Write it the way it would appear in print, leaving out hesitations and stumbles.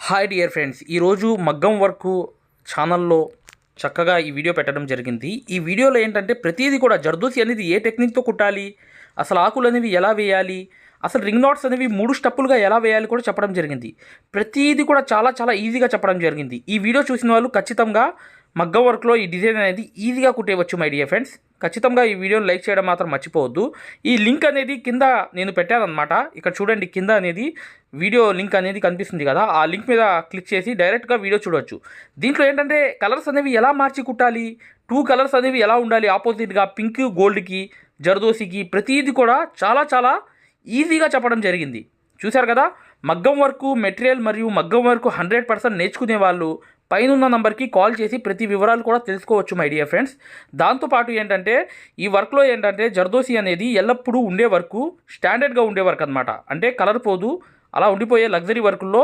Hi dear friends, ఈరోజు మగ్గం work ఛానల్లో చక్కగా ఈ వీడియో పెట్టడం జరిగింది. ఈ వీడియోలో ఏంటంటే ప్రతిదీ కూడా జర్దోసి అనేది ఏ టెక్నిక్తో కుట్టాలి, అసలు ఆకులు అనేవి ఎలా వేయాలి, అసలు రింగ్ నాట్స్ అనేవి 3 స్టెప్పులుగా ఎలా వేయాలి కూడా చెప్పడం జరిగింది. ప్రతిదీ కూడా చాలా చాలా ఈజీగా చెప్పడం జరిగింది. ఈ వీడియో చూసిన వాళ్ళు ఖచ్చితంగా మగ్గం వర్క్లో ఈ డిజైన్ అనేది ఈజీగా కుట్టేయవచ్చు మై డియర్ ఫ్రెండ్స్. ఖచ్చితంగా ఈ వీడియోని లైక్ చేయడం మాత్రం మర్చిపోవద్దు. ఈ లింక్ అనేది కింద నేను పెట్టానన్నమాట. ఇక్కడ చూడండి, కింద అనేది వీడియో లింక్ అనేది కనిపిస్తుంది కదా, ఆ లింక్ మీద క్లిక్ చేసి డైరెక్ట్గా వీడియో చూడవచ్చు. దీంట్లో ఏంటంటే కలర్స్ అనేవి ఎలా మార్చి కుట్టాలి, 2 కలర్స్ అనేవి ఎలా ఉండాలి ఆపోజిట్గా, పింక్ గోల్డ్కి, జర్దోసికి, ప్రతిదీ కూడా చాలా చాలా ఈజీగా చెప్పడం జరిగింది. చూశారు కదా, మగ్గం వర్క్ మెటీరియల్ మరియు మగ్గం వర్క్ 100% నేర్చుకునే వాళ్ళు పైన నంబర్కి కాల్ చేసి ప్రతి వివరాలు కూడా తెలుసుకోవచ్చు మై డియర్ ఫ్రెండ్స్. దాంతోపాటు ఏంటంటే ఈ వర్క్లో ఏంటంటే జర్దోసి అనేది ఎల్లప్పుడూ ఉండే వర్క్, స్టాండర్డ్గా ఉండే వర్క్ అనమాట. అంటే కలర్ పోదు, అలా ఉండిపోయే లగ్జరీ వర్కుల్లో